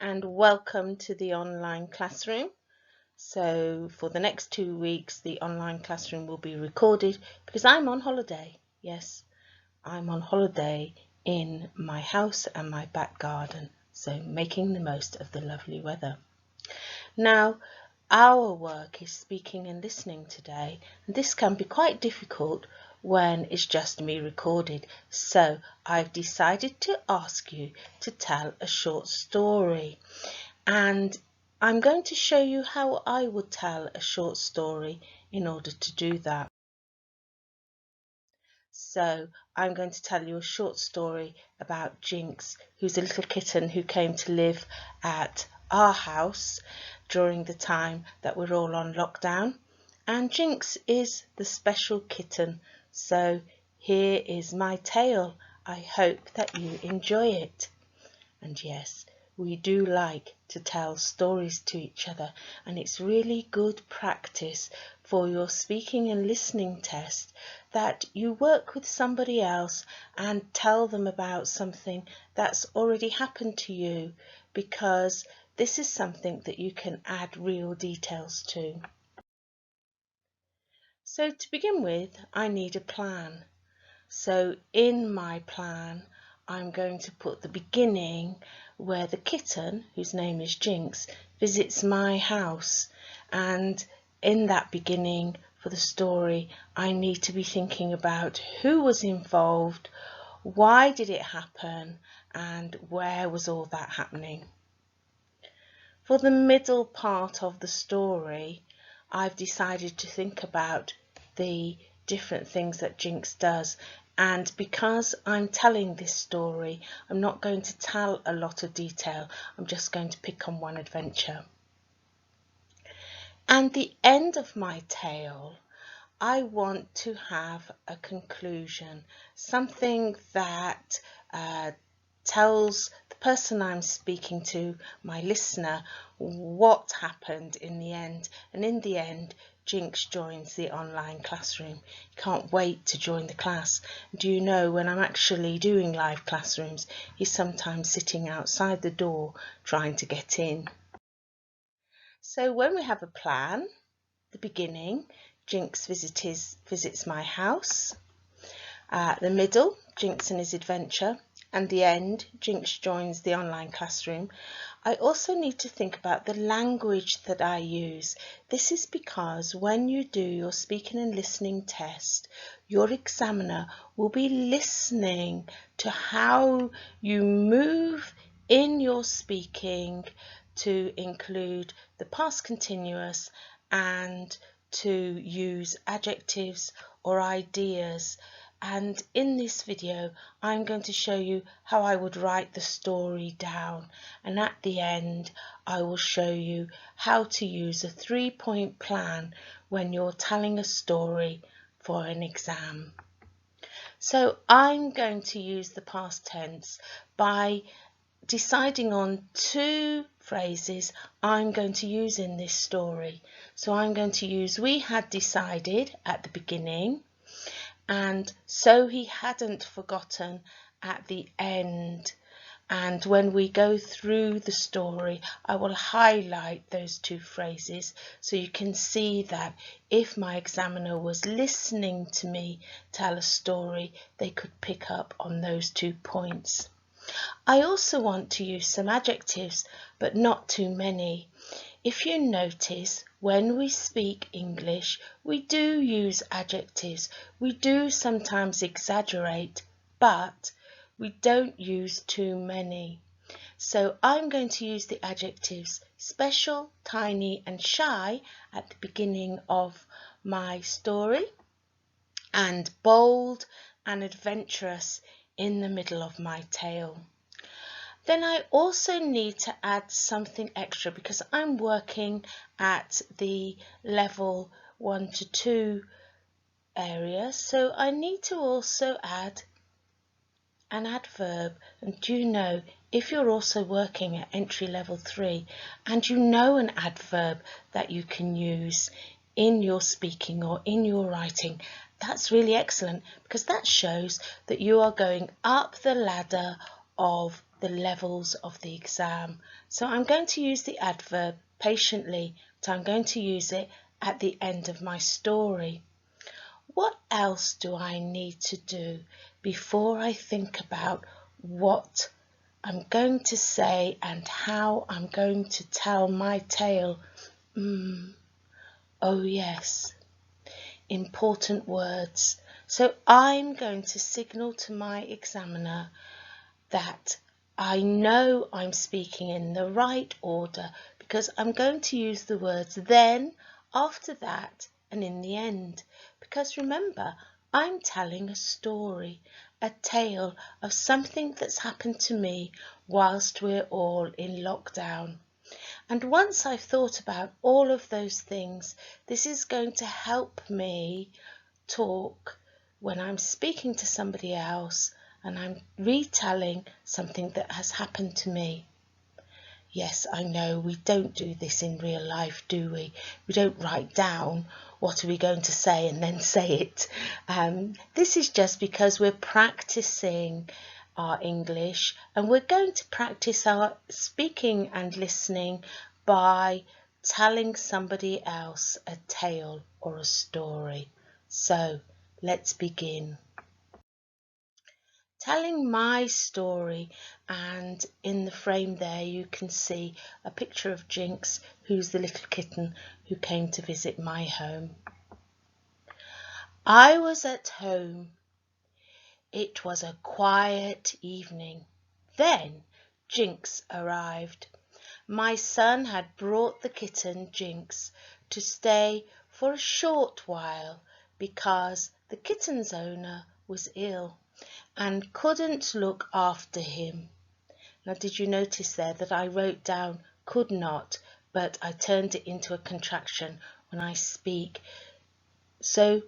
and welcome to the online classroom. So for the next 2 weeks the online classroom will be recorded because I'm on holiday. Yes, I'm on holiday in my house and my back garden, so making the most of the lovely weather. Now, our work is speaking and listening today, and this can be quite difficult when it's just me recorded. So I've decided to ask you to tell a short story, and I'm going to show you how I would tell a short story in order to do that. So I'm going to tell you a short story about Jinx, who's a little kitten who came to live at our house during the time that we're all on lockdown. And Jinx is the special kitten. So here is my tale. I hope that you enjoy it. And yes, we do like to tell stories to each other, and it's really good practice for your speaking and listening test that you work with somebody else and tell them about something that's already happened to you, because this is something that you can add real details to. So to begin with, I need a plan. So in my plan, I'm going to put the beginning where the kitten, whose name is Jinx, visits my house. And in that beginning for the story, I need to be thinking about who was involved, why did it happen, and where was all that happening. For the middle part of the story, I've decided to think about the different things that Jinx does, and because I'm telling this story, I'm not going to tell a lot of detail. I'm just going to pick on one adventure. And the end of my tale, I want to have a conclusion, something that tells the person I'm speaking to, my listener, what happened in the end. And in the end, Jinx joins the online classroom. Can't wait to join the class. Do you know, when I'm actually doing live classrooms, he's sometimes sitting outside the door trying to get in. So when we have a plan, the beginning, Jinx visits my house. The middle, Jinx and his adventure, and the end, Jinx joins the online classroom. I also need to think about the language that I use. This is because when you do your speaking and listening test, your examiner will be listening to how you move in your speaking to include the past continuous and to use adjectives or ideas. And in this video, I'm going to show you how I would write the story down. And at the end, I will show you how to use a 3-point plan when you're telling a story for an exam. So I'm going to use the past tense by deciding on 2 phrases I'm going to use in this story. So I'm going to use "we had decided" at the beginning, and "so he hadn't forgotten" at the end. And when we go through the story, I will highlight those 2 phrases so you can see that if my examiner was listening to me tell a story, they could pick up on those 2 points. I also want to use some adjectives, but not too many. If you notice, when we speak English, we do use adjectives. We do sometimes exaggerate, but we don't use too many. So I'm going to use the adjectives special, tiny, and shy at the beginning of my story, and bold and adventurous in the middle of my tale. Then I also need to add something extra because I'm working at the level 1 to 2 area, so I need to also add an adverb. And do you know, if you're also working at entry level 3 and you know an adverb that you can use in your speaking or in your writing, that's really excellent, because that shows that you are going up the ladder of the levels of the exam. So I'm going to use the adverb patiently, but I'm going to use it at the end of my story. What else do I need to do before I think about what I'm going to say and how I'm going to tell my tale? Oh yes, important words. So I'm going to signal to my examiner that I know I'm speaking in the right order because I'm going to use the words then, after that, and in the end. Because remember, I'm telling a story, a tale of something that's happened to me whilst we're all in lockdown. And once I've thought about all of those things, this is going to help me talk when I'm speaking to somebody else and I'm retelling something that has happened to me. Yes, I know we don't do this in real life, do we? We don't write down what are we going to say and then say it. This is just because we're practicing our English and we're going to practice our speaking and listening by telling somebody else a tale or a story. So let's begin. Telling my story, and in the frame there you can see a picture of Jinx, who's the little kitten who came to visit my home. I was at home. It was a quiet evening. Then Jinx arrived. My son had brought the kitten Jinx to stay for a short while because the kitten's owner was ill and couldn't look after him. Now, did you notice there that I wrote down could not, but I turned it into a contraction when I speak? So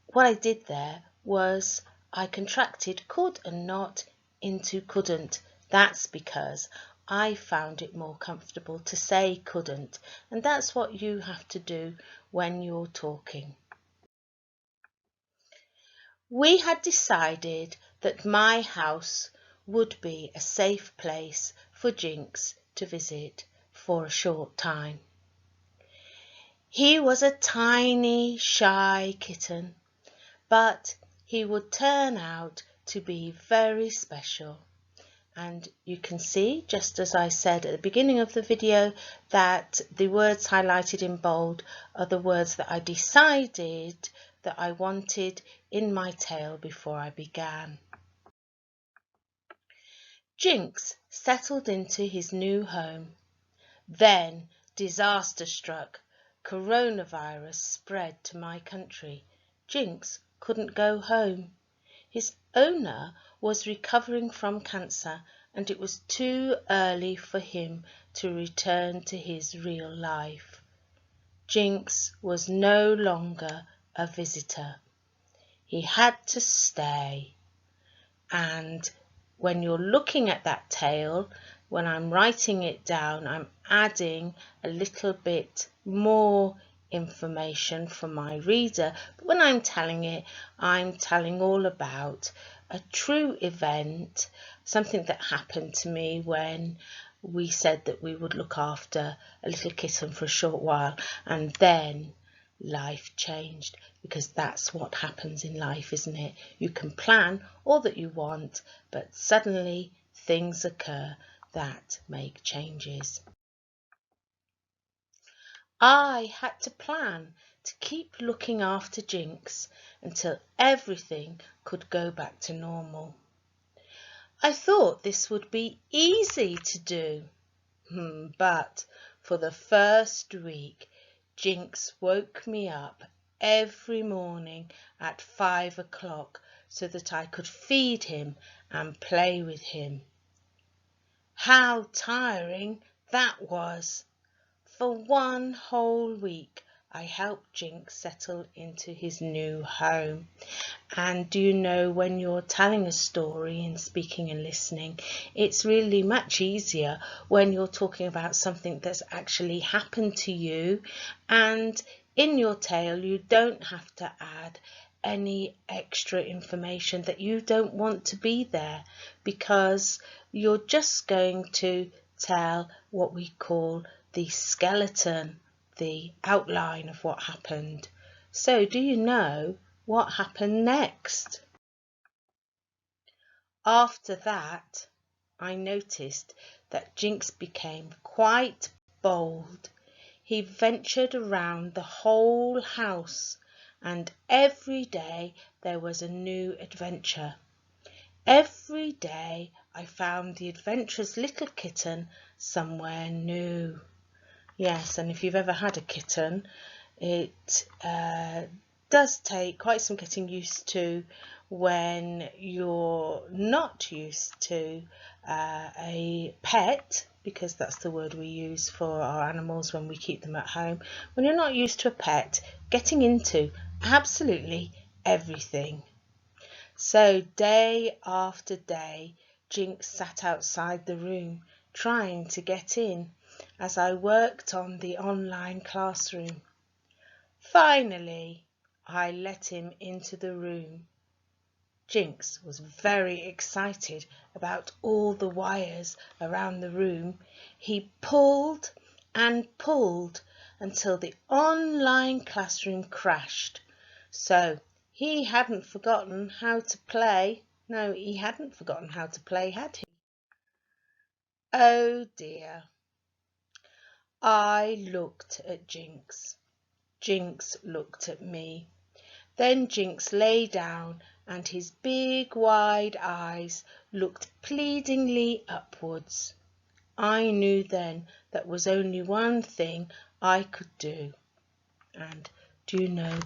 what I did there was I contracted could and not into couldn't. That's because I found it more comfortable to say couldn't, and that's what you have to do when you're talking. We had decided that my house would be a safe place for Jinx to visit for a short time. He was a tiny, shy kitten, but he would turn out to be very special. And you can see, just as I said at the beginning of the video, that the words highlighted in bold are the words that I decided that I wanted in my tale before I began. Jinx settled into his new home. Then disaster struck. Coronavirus spread to my country. Jinx couldn't go home. His owner was recovering from cancer and it was too early for him to return to his real life. Jinx was no longer a visitor. He had to stay. And when you're looking at that tale, when I'm writing it down, I'm adding a little bit more information for my reader. But when I'm telling it, I'm telling all about a true event, something that happened to me when we said that we would look after a little kitten for a short while, and then life changed, because that's what happens in life, isn't it? You can plan all that you want, but suddenly things occur that make changes. I had to plan to keep looking after Jinx until everything could go back to normal. I thought this would be easy to do, but for the first week, Jinx woke me up every morning at 5 o'clock so that I could feed him and play with him. How tiring that was! For one whole week, I helped Jinx settle into his new home. And do you know, when you're telling a story and speaking and listening, it's really much easier when you're talking about something that's actually happened to you, and in your tale you don't have to add any extra information that you don't want to be there, because you're just going to tell what we call the skeleton, the outline of what happened. So do you know what happened next? After that, I noticed that Jinx became quite bold. He ventured around the whole house, and every day there was a new adventure. Every day I found the adventurous little kitten somewhere new. Yes, and if you've ever had a kitten, it does take quite some getting used to when you're not used to a pet, because that's the word we use for our animals when we keep them at home. When you're not used to a pet, getting into absolutely everything. So day after day, Jinx sat outside the room trying to get in as I worked on the online classroom. Finally, I let him into the room. Jinx was very excited about all the wires around the room. He pulled and pulled until the online classroom crashed. So he hadn't forgotten how to play. No, he hadn't forgotten how to play, had he? Oh dear. I looked at Jinx. Jinx looked at me. Then Jinx lay down and his big wide eyes looked pleadingly upwards. I knew then that was only one thing I could do. And do you know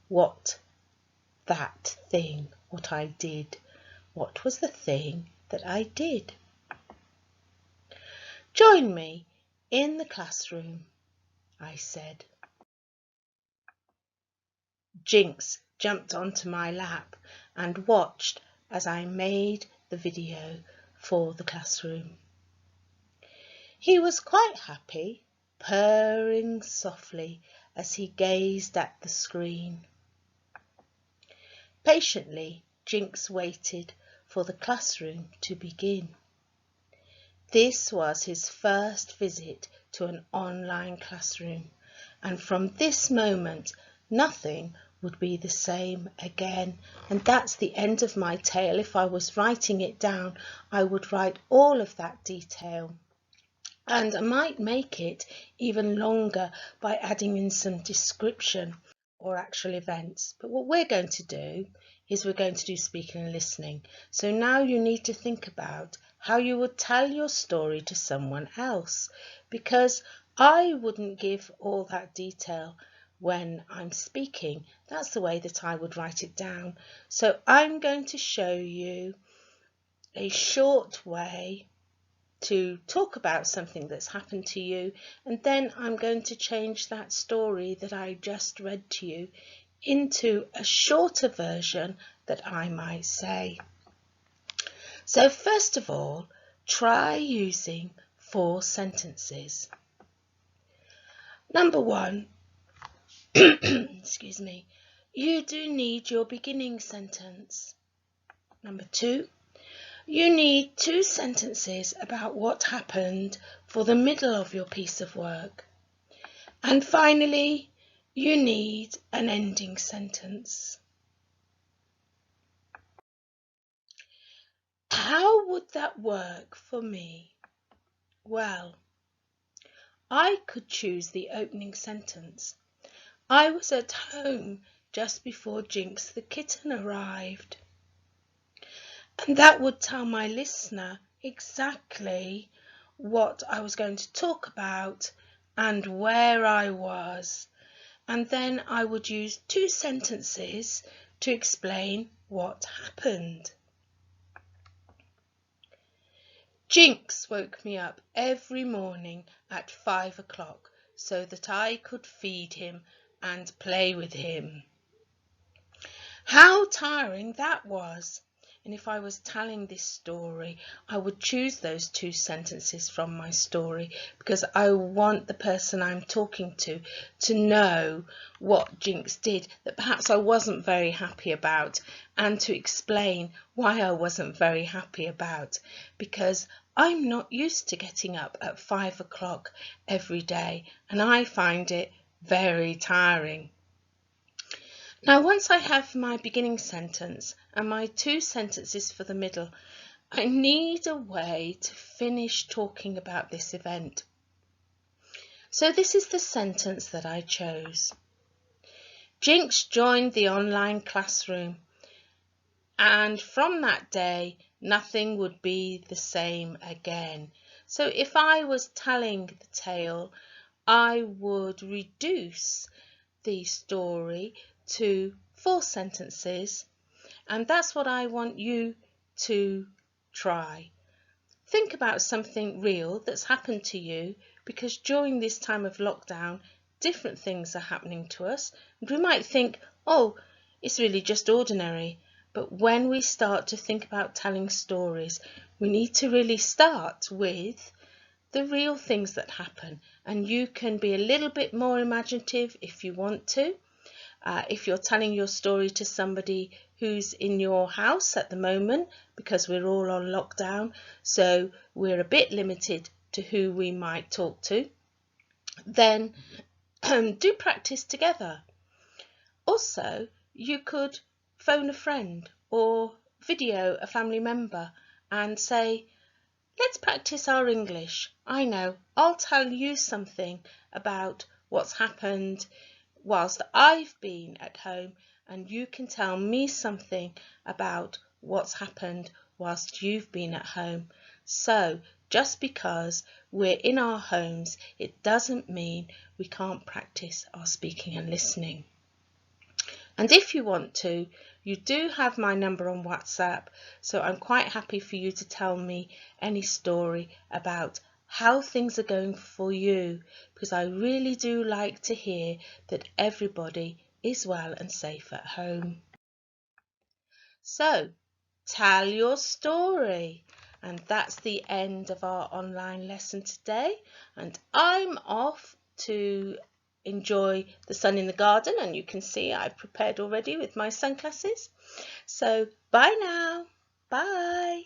what what I did? What was the thing that I did? Join me in the classroom, I said. Jinx jumped onto my lap and watched as I made the video for the classroom. He was quite happy, purring softly as he gazed at the screen. Patiently, Jinx waited for the classroom to begin. This was his first visit to an online classroom, and from this moment nothing would be the same again. And that's the end of my tale. If I was writing it down, I would write all of that detail. And I might make it even longer by adding in some description or actual events. But what we're going to do is we're going to do speaking and listening. So now you need to think about how you would tell your story to someone else, because I wouldn't give all that detail when I'm speaking. That's the way that I would write it down. So I'm going to show you a short way to talk about something that's happened to you, and then I'm going to change that story that I just read to you into a shorter version that I might say. So first of all, try using 4 sentences. Number 1, excuse me, you do need your beginning sentence. Number 2, you need 2 sentences about what happened for the middle of your piece of work. And finally, you need an ending sentence. How would that work for me? Well, I could choose the opening sentence. I was at home just before Jinx the kitten arrived. And that would tell my listener exactly what I was going to talk about and where I was. And then I would use 2 sentences to explain what happened. Jinx woke me up every morning at 5 o'clock so that I could feed him and play with him. How tiring that was! And if I was telling this story, I would choose those 2 sentences from my story because I want the person I'm talking to know what Jinx did that perhaps I wasn't very happy about, and to explain why I wasn't very happy about, because I'm not used to getting up at 5 o'clock every day and I find it very tiring. Now, once I have my beginning sentence and my 2 sentences for the middle, I need a way to finish talking about this event. So this is the sentence that I chose. Jinx joined the online classroom, and from that day, nothing would be the same again. So if I was telling the tale, I would reduce the story to 4 sentences, and that's what I want you to try. Think about something real that's happened to you, because during this time of lockdown, different things are happening to us, and we might think, oh, it's really just ordinary. But when we start to think about telling stories, we need to really start with the real things that happen, and you can be a little bit more imaginative if you want to. If you're telling your story to somebody who's in your house at the moment, because we're all on lockdown, so we're a bit limited to who we might talk to, then do practice together. Also, you could phone a friend or video a family member and say, let's practice our English. I know, I'll tell you something about what's happened whilst I've been at home, and you can tell me something about what's happened whilst you've been at home. So just because we're in our homes, it doesn't mean we can't practice our speaking and listening. And if you want to, you do have my number on WhatsApp, so I'm quite happy for you to tell me any story about how things are going for you, because I really do like to hear that everybody is well and safe at home. So, tell your story. And that's the end of our online lesson today, and I'm off to enjoy the sun in the garden, and you can see I've prepared already with my sunglasses. So bye now. Bye.